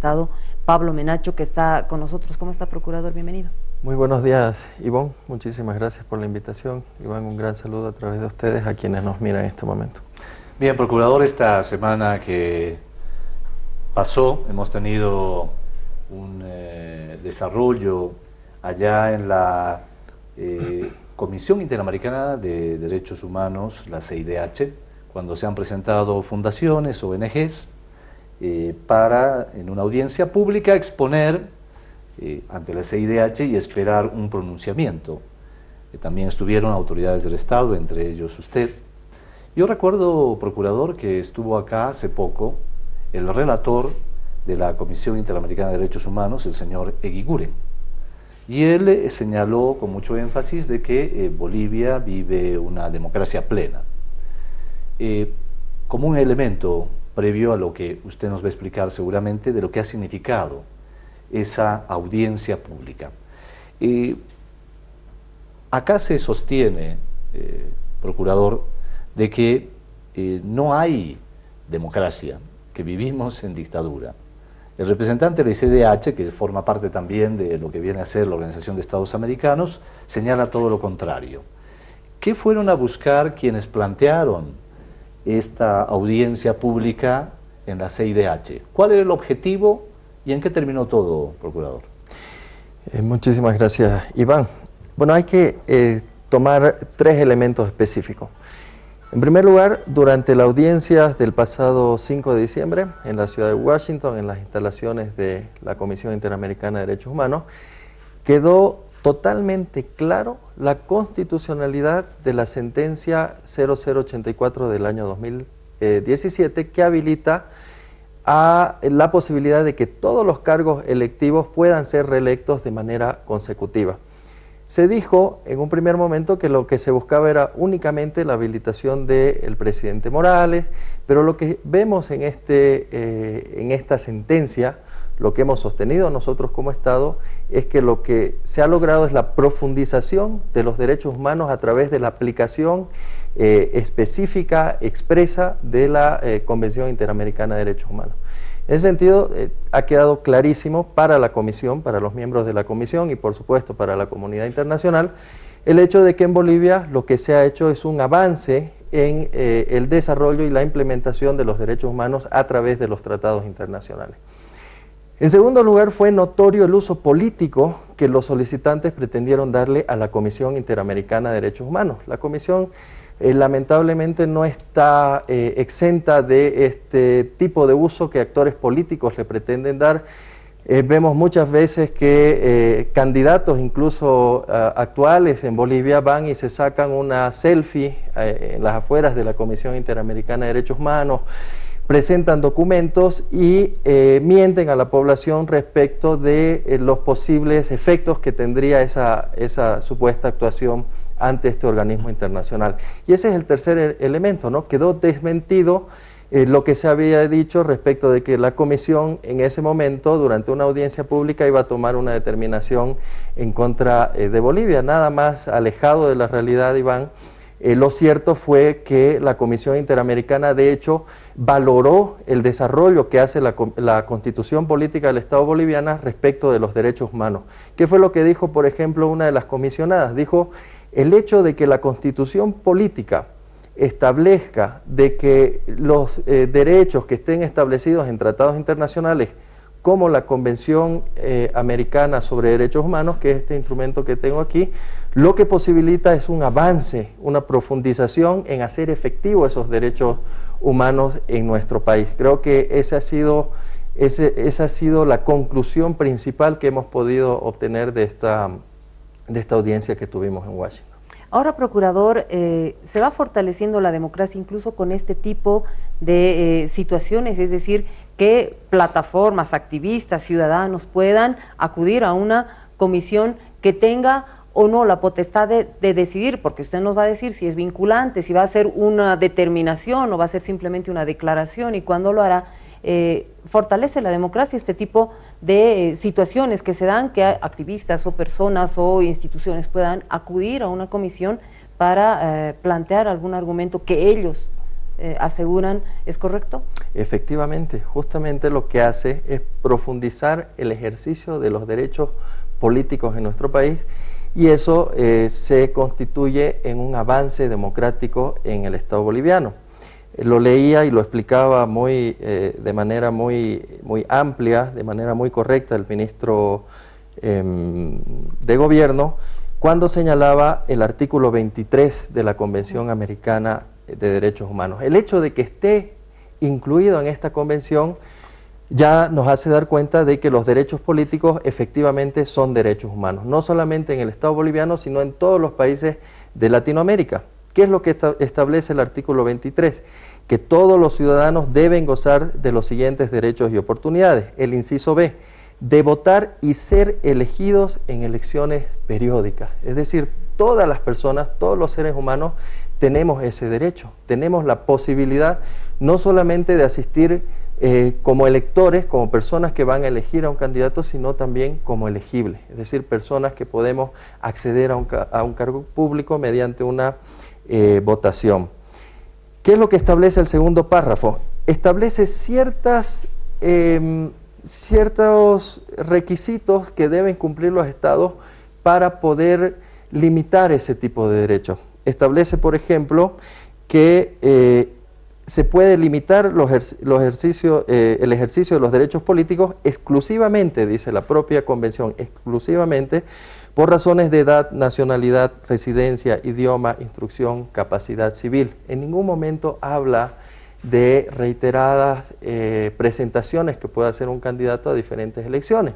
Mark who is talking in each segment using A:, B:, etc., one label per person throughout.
A: Estado, Pablo Menacho, que está con nosotros. ¿Cómo está, procurador? Bienvenido.
B: Muy buenos días, Ivonne. Muchísimas gracias por la invitación. Iván, un gran saludo a través de ustedes a quienes nos miran en este momento.
C: Bien, procurador, esta semana que pasó hemos tenido un desarrollo allá en la Comisión Interamericana de Derechos Humanos, la CIDH, cuando se han presentado fundaciones, ONGs, para en una audiencia pública exponer ante la CIDH y esperar un pronunciamiento. También estuvieron autoridades del Estado, entre ellos usted. Yo recuerdo, procurador, que estuvo acá hace poco el relator de la Comisión Interamericana de Derechos Humanos, el señor Eguiguren, y él señaló con mucho énfasis de que Bolivia vive una democracia plena. Como un elemento previo a lo que usted nos va a explicar seguramente de lo que ha significado esa audiencia pública. Acá se sostiene, procurador, de que no hay democracia, que vivimos en dictadura. El representante de la CIDH, que forma parte también de lo que viene a ser la Organización de Estados Americanos, señala todo lo contrario. ¿Qué fueron a buscar quienes plantearon esta audiencia pública en la CIDH? ¿Cuál era el objetivo y en qué terminó todo, procurador?
B: Muchísimas gracias, Iván. Bueno, hay que tomar tres elementos específicos. En primer lugar, durante la audiencia del pasado 5 de diciembre en la ciudad de Washington, en las instalaciones de la Comisión Interamericana de Derechos Humanos, quedó totalmente claro la constitucionalidad de la sentencia 0084 del año 2017 que habilita a la posibilidad de que todos los cargos electivos puedan ser reelectos de manera consecutiva. Se dijo en un primer momento que lo que se buscaba era únicamente la habilitación del presidente Morales, pero lo que vemos en esta sentencia, lo que hemos sostenido nosotros como Estado, es que lo que se ha logrado es la profundización de los derechos humanos a través de la aplicación específica, expresa de la Convención Interamericana de Derechos Humanos. En ese sentido, ha quedado clarísimo para la Comisión, para los miembros de la Comisión y por supuesto para la comunidad internacional, el hecho de que en Bolivia lo que se ha hecho es un avance en el desarrollo y la implementación de los derechos humanos a través de los tratados internacionales. En segundo lugar, fue notorio el uso político que los solicitantes pretendieron darle a la Comisión Interamericana de Derechos Humanos. La Comisión lamentablemente no está exenta de este tipo de uso que actores políticos le pretenden dar. Vemos muchas veces que candidatos, incluso actuales en Bolivia, van y se sacan una selfie en las afueras de la Comisión Interamericana de Derechos Humanos, presentan documentos y mienten a la población respecto de los posibles efectos que tendría esa supuesta actuación ante este organismo internacional. Y ese es el tercer elemento, ¿no? Quedó desmentido lo que se había dicho respecto de que la Comisión en ese momento, durante una audiencia pública, iba a tomar una determinación en contra de Bolivia, nada más alejado de la realidad, Iván. Lo cierto fue que la Comisión Interamericana, de hecho, valoró el desarrollo que hace la Constitución Política del Estado Boliviana respecto de los derechos humanos. ¿Qué fue lo que dijo, por ejemplo, una de las comisionadas? Dijo: el hecho de que la Constitución Política establezca de que los derechos que estén establecidos en tratados internacionales, como la Convención Americana sobre Derechos Humanos, que es este instrumento que tengo aquí, lo que posibilita es un avance, una profundización en hacer efectivo esos derechos humanos en nuestro país. Creo que esa ha sido la conclusión principal que hemos podido obtener de esta audiencia que tuvimos en Washington.
A: Ahora, procurador, se va fortaleciendo la democracia incluso con este tipo de situaciones, es decir, que plataformas, activistas, ciudadanos puedan acudir a una comisión que tenga o no la potestad de decidir, porque usted nos va a decir si es vinculante, si va a ser una determinación o va a ser simplemente una declaración, y cuándo lo hará. Fortalece la democracia este tipo de situaciones que se dan, que activistas o personas o instituciones puedan acudir a una comisión para plantear algún argumento que ellos aseguran, ¿es correcto?
B: Efectivamente, justamente lo que hace es profundizar el ejercicio de los derechos políticos en nuestro país, y eso se constituye en un avance democrático en el Estado boliviano. Lo leía y lo explicaba de manera muy amplia, de manera muy correcta el ministro de Gobierno, cuando señalaba el artículo 23 de la Convención Americana de Derechos Humanos. El hecho de que esté incluido en esta convención ya nos hace dar cuenta de que los derechos políticos efectivamente son derechos humanos, no solamente en el Estado boliviano, sino en todos los países de Latinoamérica. ¿Qué es lo que establece el artículo 23? Que todos los ciudadanos deben gozar de los siguientes derechos y oportunidades. El inciso B, de votar y ser elegidos en elecciones periódicas. Es decir, todas las personas, todos los seres humanos tenemos ese derecho, tenemos la posibilidad no solamente de asistir como electores, como personas que van a elegir a un candidato, sino también como elegibles, es decir, personas que podemos acceder a un cargo público mediante una votación. ¿Qué es lo que establece el segundo párrafo? Establece ciertos requisitos que deben cumplir los estados para poder limitar ese tipo de derechos. Establece, por ejemplo, que se puede limitar el ejercicio de los derechos políticos exclusivamente, dice la propia convención, exclusivamente por razones de edad, nacionalidad, residencia, idioma, instrucción, capacidad civil. En ningún momento habla de reiteradas presentaciones que pueda hacer un candidato a diferentes elecciones.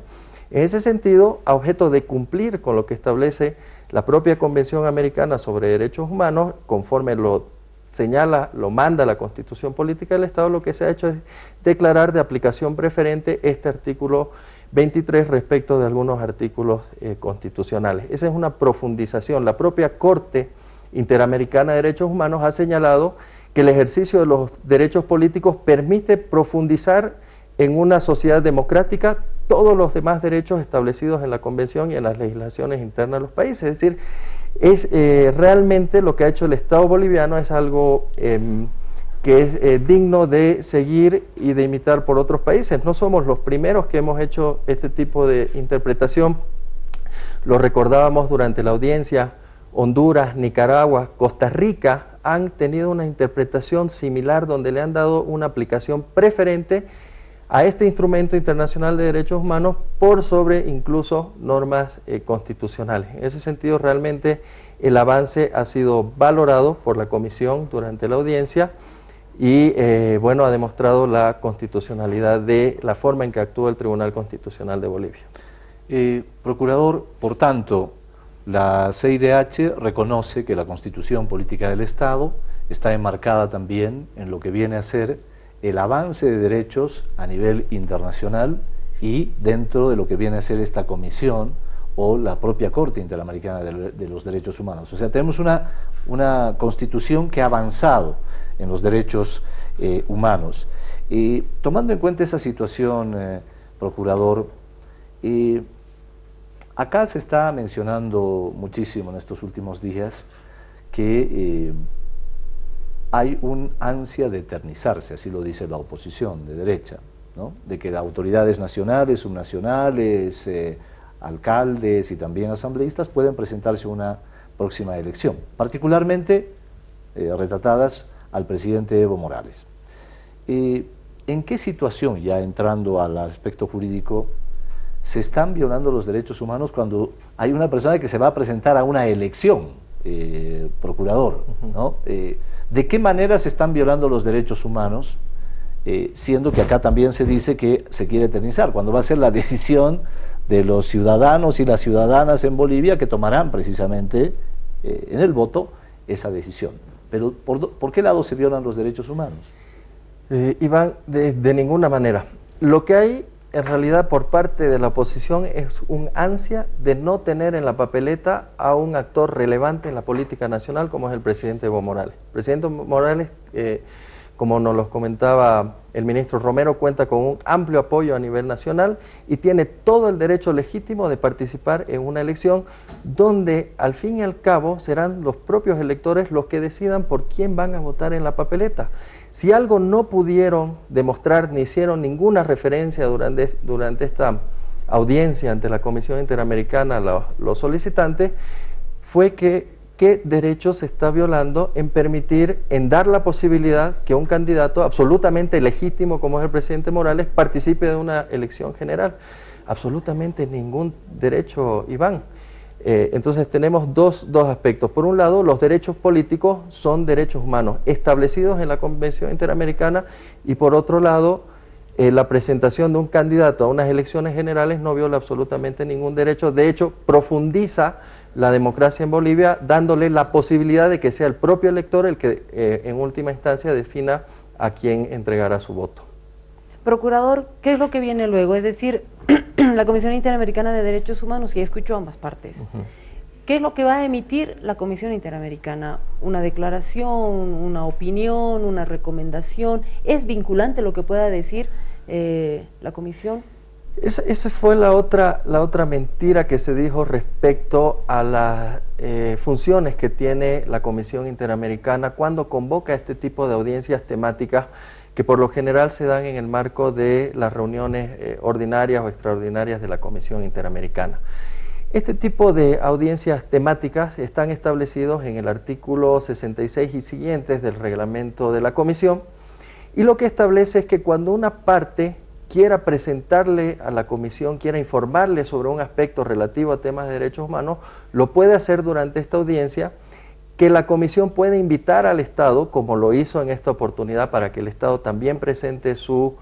B: En ese sentido, a objeto de cumplir con lo que establece la propia Convención Americana sobre Derechos Humanos, conforme lo señala, lo manda la Constitución Política del Estado, lo que se ha hecho es declarar de aplicación preferente este artículo 23 respecto de algunos artículos constitucionales. Esa es una profundización. La propia Corte Interamericana de Derechos Humanos ha señalado que el ejercicio de los derechos políticos permite profundizar en una sociedad democrática todos los demás derechos establecidos en la Convención y en las legislaciones internas de los países. Es decir, realmente lo que ha hecho el Estado boliviano es algo que es digno de seguir y de imitar por otros países. No somos los primeros que hemos hecho este tipo de interpretación. Lo recordábamos durante la audiencia. Honduras, Nicaragua, Costa Rica han tenido una interpretación similar donde le han dado una aplicación preferente a este instrumento internacional de derechos humanos por sobre incluso normas constitucionales. En ese sentido, realmente el avance ha sido valorado por la Comisión durante la audiencia y bueno, ha demostrado la constitucionalidad de la forma en que actúa el Tribunal Constitucional de Bolivia.
C: Procurador, por tanto, la CIDH reconoce que la Constitución Política del Estado está enmarcada también en lo que viene a ser el avance de derechos a nivel internacional y dentro de lo que viene a ser esta comisión o la propia Corte Interamericana de los Derechos Humanos. O sea, tenemos una Constitución que ha avanzado en los derechos humanos. Tomando en cuenta esa situación, Procurador, acá se está mencionando muchísimo en estos últimos días que hay un ansia de eternizarse, así lo dice la oposición de derecha, ¿no? De que las autoridades nacionales, subnacionales, alcaldes y también asambleístas pueden presentarse a una próxima elección, particularmente retratadas al presidente Evo Morales. ¿En qué situación, ya entrando al aspecto jurídico, se están violando los derechos humanos cuando hay una persona que se va a presentar a una elección, procurador, ¿no? ¿De qué manera se están violando los derechos humanos, siendo que acá también se dice que se quiere eternizar, cuando va a ser la decisión de los ciudadanos y las ciudadanas en Bolivia que tomarán precisamente en el voto esa decisión? Pero ¿por qué lado se violan los derechos humanos?
B: Iván, de ninguna manera. Lo que hay en realidad por parte de la oposición es un ansia de no tener en la papeleta a un actor relevante en la política nacional como es el presidente Evo Morales. El presidente Morales, como nos lo comentaba el ministro Romero, cuenta con un amplio apoyo a nivel nacional y tiene todo el derecho legítimo de participar en una elección donde al fin y al cabo serán los propios electores los que decidan por quién van a votar en la papeleta. Si algo no pudieron demostrar ni hicieron ninguna referencia durante esta audiencia ante la Comisión Interamericana, los solicitantes, fue qué derechos se está violando en permitir, en dar la posibilidad que un candidato absolutamente legítimo como es el presidente Morales participe de una elección general. Absolutamente ningún derecho, Iván. Entonces tenemos dos aspectos. Por un lado, los derechos políticos son derechos humanos establecidos en la Convención Interamericana, y por otro lado, la presentación de un candidato a unas elecciones generales no viola absolutamente ningún derecho. De hecho, profundiza la democracia en Bolivia, dándole la posibilidad de que sea el propio elector el que en última instancia defina a quién entregará su voto.
A: Procurador, ¿qué es lo que viene luego? Es decir, la Comisión Interamericana de Derechos Humanos, y escucho ambas partes, ¿qué es lo que va a emitir la Comisión Interamericana? ¿Una declaración, una opinión, una recomendación? ¿Es vinculante lo que pueda decir la Comisión?
B: Esa fue la otra mentira que se dijo respecto a las funciones que tiene la Comisión Interamericana cuando convoca este tipo de audiencias temáticas que por lo general se dan en el marco de las reuniones ordinarias o extraordinarias de la Comisión Interamericana. Este tipo de audiencias temáticas están establecidos en el artículo 66 y siguientes del reglamento de la Comisión, y lo que establece es que cuando una parte quiera presentarle a la Comisión, quiera informarle sobre un aspecto relativo a temas de derechos humanos, lo puede hacer durante esta audiencia, que la Comisión puede invitar al Estado, como lo hizo en esta oportunidad, para que el Estado también presente sus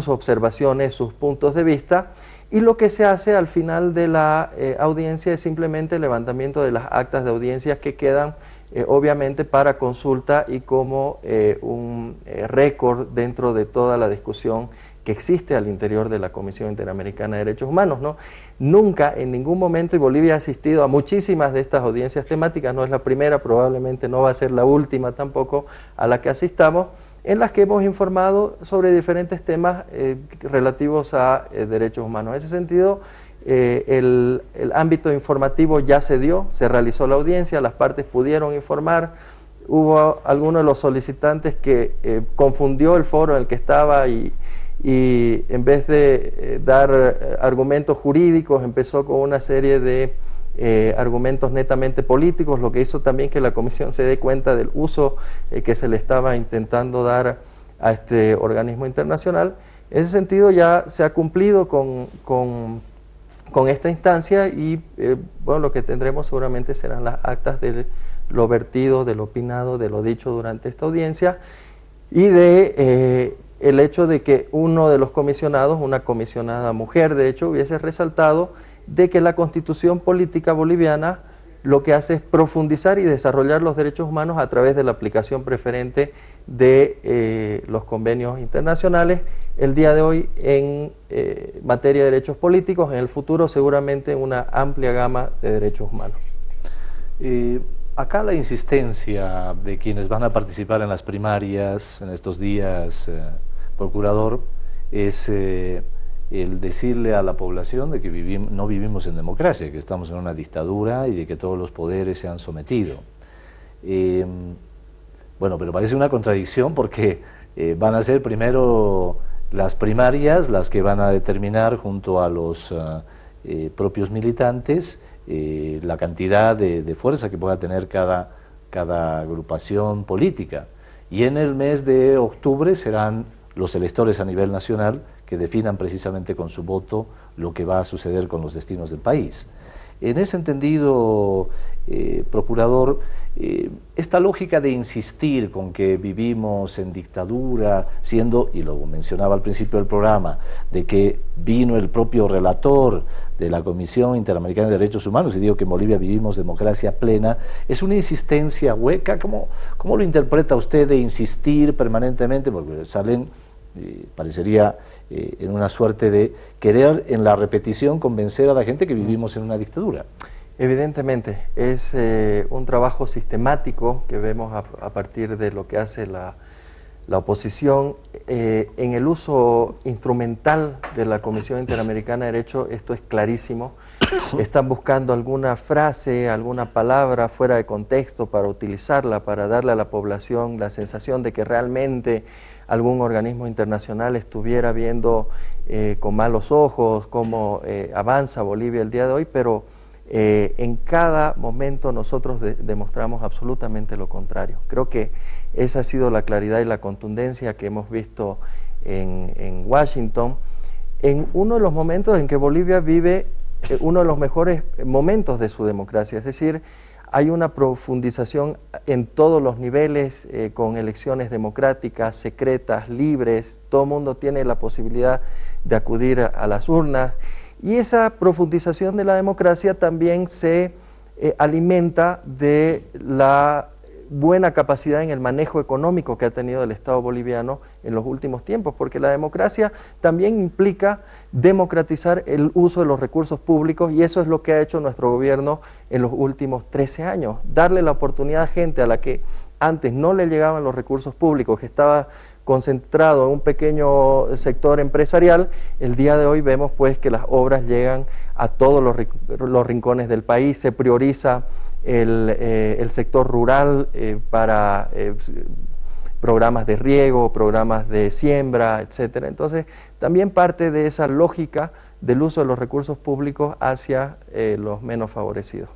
B: observaciones, sus puntos de vista, y lo que se hace al final de la audiencia es simplemente el levantamiento de las actas de audiencias que quedan obviamente para consulta y como un récord dentro de toda la discusión que existe al interior de la Comisión Interamericana de Derechos Humanos, ¿no? Nunca, en ningún momento, y Bolivia ha asistido a muchísimas de estas audiencias temáticas, no es la primera, probablemente no va a ser la última tampoco a la que asistamos, en las que hemos informado sobre diferentes temas relativos a derechos humanos. En ese sentido, el ámbito informativo ya se dio, se realizó la audiencia, las partes pudieron informar, hubo alguno de los solicitantes que confundió el foro en el que estaba y en vez de dar argumentos jurídicos empezó con una serie de argumentos netamente políticos, lo que hizo también que la Comisión se dé cuenta del uso que se le estaba intentando dar a este organismo internacional. En ese sentido ya se ha cumplido con esta instancia y bueno, lo que tendremos seguramente serán las actas de lo vertido, de lo opinado, de lo dicho durante esta audiencia y de el hecho de que uno de los comisionados, una comisionada mujer de hecho, hubiese resaltado de que la Constitución política boliviana lo que hace es profundizar y desarrollar los derechos humanos a través de la aplicación preferente de los convenios internacionales, el día de hoy en materia de derechos políticos, en el futuro seguramente en una amplia gama de derechos humanos.
C: Acá la insistencia de quienes van a participar en las primarias en estos días, procurador, es el decirle a la población de que no vivimos en democracia, que estamos en una dictadura y de que todos los poderes se han sometido. Bueno, pero parece una contradicción porque van a ser primero las primarias las que van a determinar junto a los propios militantes la cantidad de fuerza que pueda tener cada agrupación política. Y en el mes de octubre serán los electores a nivel nacional que definan precisamente con su voto lo que va a suceder con los destinos del país. En ese entendido, procurador, esta lógica de insistir con que vivimos en dictadura, siendo, y lo mencionaba al principio del programa, de que vino el propio relator de la Comisión Interamericana de Derechos Humanos y dijo que en Bolivia vivimos democracia plena, es una insistencia hueca. ¿Cómo lo interpreta usted de insistir permanentemente? Porque salen, parecería en una suerte de querer en la repetición convencer a la gente que vivimos en una dictadura.
B: Evidentemente, es un trabajo sistemático que vemos a partir de lo que hace la oposición. En el uso instrumental de la Comisión Interamericana de Derechos, esto es clarísimo. están buscando alguna frase, alguna palabra fuera de contexto para utilizarla, para darle a la población la sensación de que realmente algún organismo internacional estuviera viendo con malos ojos cómo avanza Bolivia el día de hoy, pero en cada momento nosotros demostramos absolutamente lo contrario. Creo que esa ha sido la claridad y la contundencia que hemos visto en Washington, en uno de los momentos en que Bolivia vive uno de los mejores momentos de su democracia, es decir, hay una profundización en todos los niveles, con elecciones democráticas, secretas, libres, todo el mundo tiene la posibilidad de acudir a las urnas, y esa profundización de la democracia también se alimenta de la buena capacidad en el manejo económico que ha tenido el Estado boliviano en los últimos tiempos, porque la democracia también implica democratizar el uso de los recursos públicos, y eso es lo que ha hecho nuestro gobierno en los últimos 13 años, darle la oportunidad a gente a la que antes no le llegaban los recursos públicos, que estaba concentrado en un pequeño sector empresarial. El día de hoy vemos pues que las obras llegan a todos los rincones del país, se prioriza el sector rural para programas de riego, programas de siembra, etcétera. Entonces, también parte de esa lógica del uso de los recursos públicos hacia los menos favorecidos.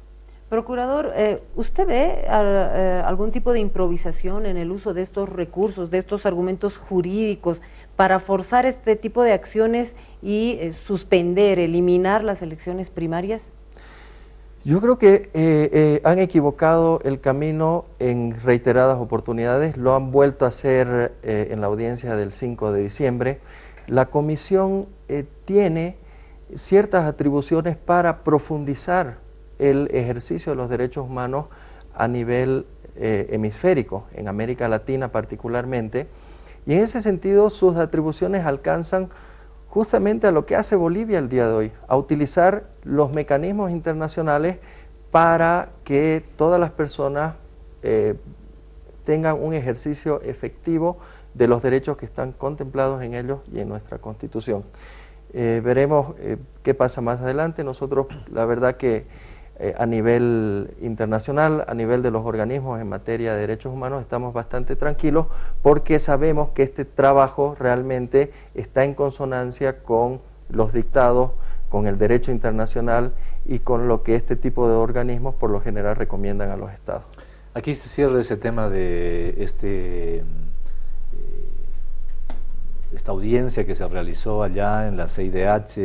A: Procurador, ¿usted ve algún tipo de improvisación en el uso de estos recursos, de estos argumentos jurídicos, para forzar este tipo de acciones y suspender, eliminar las elecciones primarias?
B: Yo creo que han equivocado el camino en reiteradas oportunidades, lo han vuelto a hacer en la audiencia del 5 de diciembre. La comisión tiene ciertas atribuciones para profundizar el ejercicio de los derechos humanos a nivel hemisférico, en América Latina particularmente, y en ese sentido sus atribuciones alcanzan justamente a lo que hace Bolivia el día de hoy, a utilizar los mecanismos internacionales para que todas las personas tengan un ejercicio efectivo de los derechos que están contemplados en ellos y en nuestra Constitución. Veremos qué pasa más adelante. Nosotros, la verdad que a nivel internacional, a nivel de los organismos en materia de derechos humanos, estamos bastante tranquilos porque sabemos que este trabajo realmente está en consonancia con los dictados, con el derecho internacional y con lo que este tipo de organismos por lo general recomiendan a los estados.
C: Aquí se cierra ese tema de esta audiencia que se realizó allá en la CIDH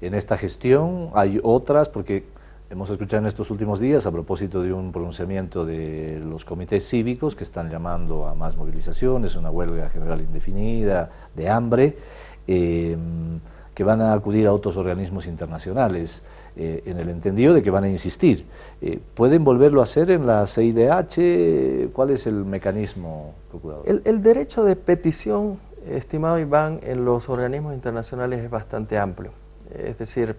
C: en esta gestión. Hay otras, porque hemos escuchado en estos últimos días a propósito de un pronunciamiento de los comités cívicos que están llamando a más movilizaciones, una huelga general indefinida, de hambre, que van a acudir a otros organismos internacionales, en el entendido de que van a insistir. ¿Pueden volverlo a hacer en la CIDH? ¿Cuál es el mecanismo, procurador?
B: El derecho de petición, estimado Iván, en los organismos internacionales es bastante amplio. Es decir,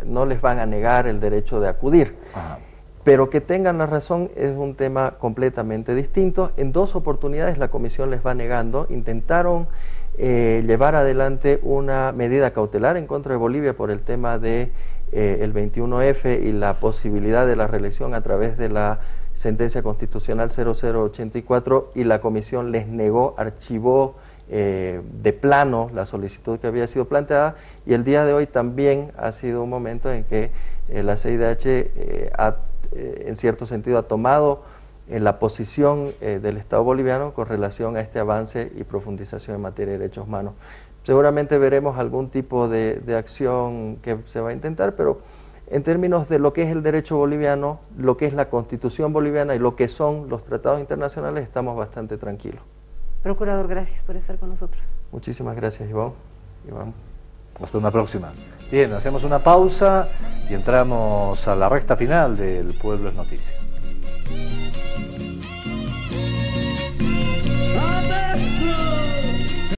B: no les van a negar el derecho de acudir. Ajá. Pero que tengan la razón es un tema completamente distinto. En dos oportunidades la comisión les va negando. Intentaron llevar adelante una medida cautelar en contra de Bolivia por el tema de el 21F y la posibilidad de la reelección a través de la sentencia constitucional 0084, y la comisión les negó, archivó de plano la solicitud que había sido planteada, y el día de hoy también ha sido un momento en que la CIDH en cierto sentido ha tomado la posición del Estado boliviano con relación a este avance y profundización en materia de derechos humanos. Seguramente veremos algún tipo de acción que se va a intentar, pero en términos de lo que es el derecho boliviano, lo que es la Constitución boliviana y lo que son los tratados internacionales, estamos bastante tranquilos.
A: Procurador, gracias por estar con nosotros.
B: Muchísimas gracias, Iván.
C: Hasta una próxima. Bien, hacemos una pausa y entramos a la recta final del Pueblo es Noticia.